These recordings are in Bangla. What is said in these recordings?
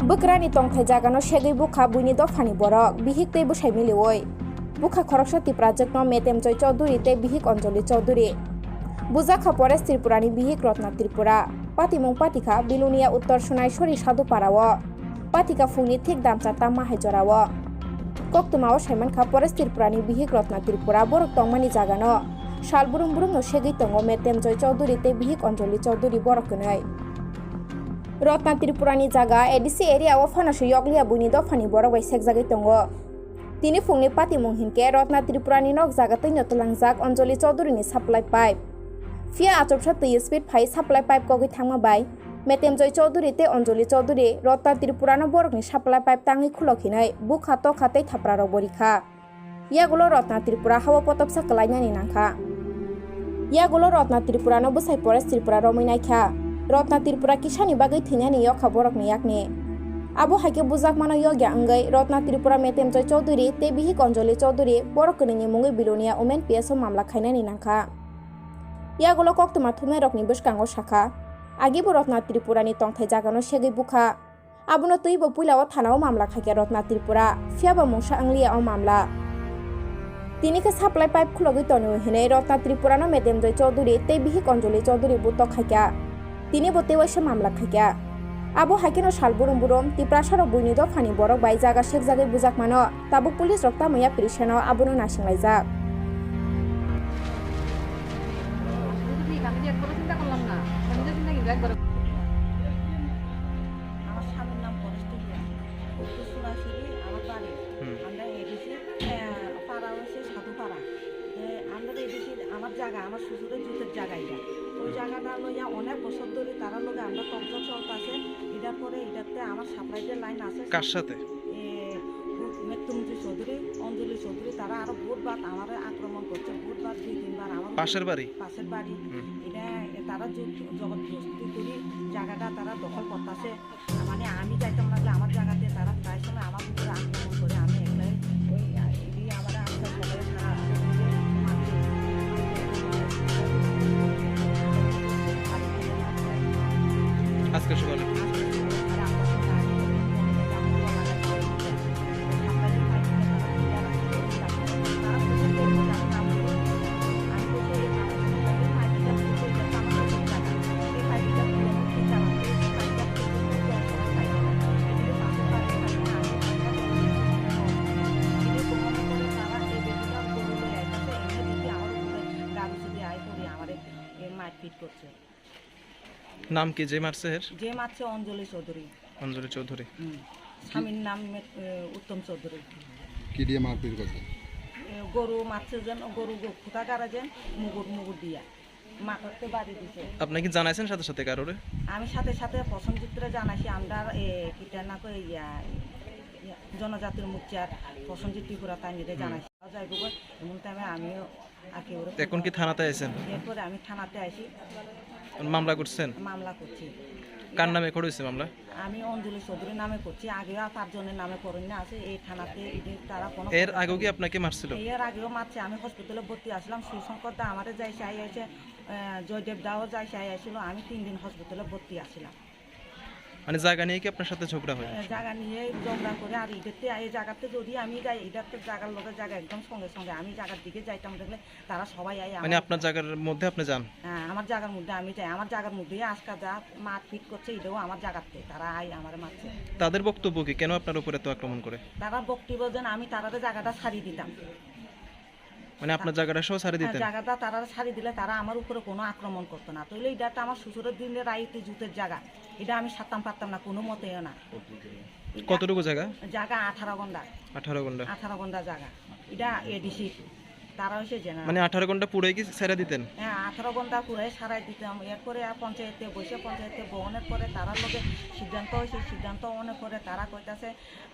Bukrani tongthai jagano segui bukha buini dofani borok bihik tei busai milioi. Bukha khoroksati project no metem joy chaudhuri tei bihik anjali chaudhuri. Bujaka pores Tripurani bihik Rotna Tripura. Patimung patika bilunia uttor sunai sori sadu parawo. Patika fungni thik dam chata mahai jorawo. Koktumao saimankha pores Tripurani bihik Rotna Tripura borok tongmani jagano. Sal burung burung no segui tongo metem joy chaudhuri tei bihik anjali chaudhuri borok kunai. Rotna Tripurani jaga ADC area o phanasu yoglia buini dofani borok bai sekjagui tongo. Tini fungni patimung hinke Rotna Tripurani nok jaga tui notolangjak Anjali Chaudhuri ni supply pipe. Fia achopsa tui speed phai supply pipe kogui thangma bai. Metem Joy Chaudhuri te Anjali Chaudhuri Rotna Tripurano borok ni supply pipe tangi khulokhinai bukha to khatei thapra rok borikha. Yagulo Rotna Tripura hawa potopsa kalainani nangkha. Yagulo Rotna Tripurano busai pores Tripura romoi naikha. Rotna Tripura kisani bagai thinani yokha borok ni yakni. Abo haike bujak mano yogya angai Rotna Tripura Metem Joy Chaudhuri te bihik Anjali Chaudhuri borok ni mungui bilonia women PSO mamla khainani nangkha. Yagulo koktuma thumai rokni bwskango sakha. Agibo Rotna Tripurani tongthai jagano segui bukha. Abono tuibo puilao thanao mamla khaikya Rotna Tripura fiaba mungsa anglia o mamla. Tini ke supply pipe khulogui tonu hinai Rotna Tripurano Metem Joy Chaudhuri te bihik Anjali Chaudhuri butok khaikya. Tini bote waisa mamla khaikya. Abo haikeno sal burung burung tiprasaro buini dofani borok bai jaga sekjagui bujak mano tabuk pulis rok tamaya prisano abono nasinglajak. আমার শ্বশুরের জুতের জায়গা এটা ওই জায়গাটা লইয়া অনেক বছর ধরে তারা লগে আমরা তর্ক চলতেছে এটার পরে এটাতে আমার সাপ্লাইয়ের লাইন আছে কার সাথে মৃত্যুঞ্জয় চৌধুরী অঞ্জলি চৌধুরী তারা আরো বহুতবার আমার আক্রমণ করছে বহুতবার 2-3 বার আমার পাশের বাড়ি এটা তারা জবরদস্তি করে জায়গাটা তারা দখল করতেছে মানে আমি যাইতাম লাগলে আমার জায়গাতে তারা প্রায় সময় আমার উপরে আক্রমণ করে আমি একলাই ওই আমার আস্তে সবাই আজকে সকালে নাম কি যে মারছে অঞ্জলি চৌধুরী স্বামীর নাম উত্তম চৌধুরী কি দিয়ে মারপিট করছে গরু মারছে যেন গরু খুঁটা গাড়া যেন মুগুর দিয়া মাথাতে বাড়ি দিছে। আপনি কি জানাইছেন সাথে সাথে কারোরে? আমি সাথে সাথে প্রসঞ্জিতরে জানাইছি আমরা কিটা না কই জনজাতির মুখিয়ার প্রসঞ্জিত ত্রিপুরা তাইনিরে জানাইছি যাইব এমন টাইমে আমিও আকে ওরে এখন কি থানাতে আইছেন? এরপরে আমি থানাতে আইছি মামলা করছেন? মামলা করছি। কার নামে করেছে মামলা? আমি অঞ্জলি চৌধুরীর নামে করছি। আগেও 5 জনের নামে করণ আছে এই থানাতে। তারা কোনো এর আগেও কি আপনাকে মারছিল? এর আগেও মারছে। আমি হসপিটালে ভর্তি আসলাম। সুশঙ্কর দা আমারে যাইছে আইছে, জয়দেব দাও যাইছে আইছিল। আমি 3 দিন হসপিটালে ভর্তি আসলাম। মানে জায়গা নিয়ে কি আপনার সাথে ঝগড়া হয়? জায়গা নিয়ে ঝগড়া করে আর এটাতে এই জায়গাতে যদি আমি যাই এটাতে জায়গার লোকের জায়গা একদম সঙ্গে সঙ্গে আমি জায়গার দিকে যাইতাম দেখলে তারা সবাই আই মানে আপনার জায়গার মধ্যে আপনি যান? হ্যাঁ, আমার জায়গার মধ্যে আমি যাই। আমার জায়গার মধ্যে আজকে যা মারপিট করছে এটাও আমার জায়গাতে তারা আই আমার মারছে। তাদের বক্তব্য কি কেন আপনার উপরে তো আক্রমণ করে? তারা বক্তব্য দেন আমি তাদের জায়গাটা ছাড়িয়ে দিতাম। মানে আপনার জায়গাটা সহ ছাড়িয়ে দিতেন? জায়গাটা তারা ছাড়িয়ে দিলে তারা আমার উপরে কোনো আক্রমণ করতো না। তাইলে এটা আমার শ্বশুরের দিনের রাইতে জুতের জায়গা, এটা আমি ছাড়তাম পারতাম না কোনো মতেও না। কতটুকু জায়গা? জায়গা 18 ঘন্টা। 18 ঘন্টা জায়গা। এটা এডিসি তারা হয়েছে জানা। মানে 18 ঘন্টা পুরোই কি ছেড়ে দিতেন? হ্যাঁ, 18 ঘন্টা পুরাই সারাই দিতাম। এরপরে পঞ্চায়েতে বসে পঞ্চায়েতে বহনের পরে তারা লোকে সিদ্ধান্ত হয়েছে। সিদ্ধান্ত মনে করে তারা কইতাছে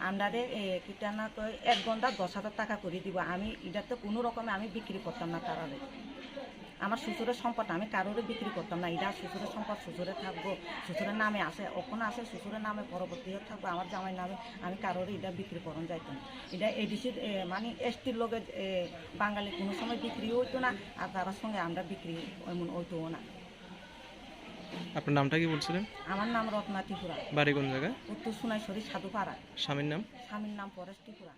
আন্ডারে কিটা না কই 1 ঘন্টা 10,000 টাকা করে দিব। আমি এটাতে কোনো রকমে আমি বিক্রি করতাম না তারারে। আমার শ্বশুরের সম্পদ আমি কারোরে বিক্রি করতাম না। এটা শ্বশুরের সম্পদ শ্বশুরে থাকবো, শ্বশুরের নামে আসে, ওখানে আসে শ্বশুরের নামে পরবর্তী থাকবো, আমার জামাই নামে আমি কারোরে এটা বিক্রি করন যাইতাম। এটা এডিসির মানে এসটির লোকে বাঙালি কোনো সময় বিক্রি হইতো না, আর তার সঙ্গে আমরা বিক্রি এমন হইতো না। আপনার নামটা কি বলছিলেন? আমার নাম রত্না ত্রিপুরা, বাড়ি কোন জায়গায়? উত্তর সোনাইশ্বরী সাধুপাড়া। স্বামীর নাম? স্বামীর নাম পরেশ ত্রিপুরা।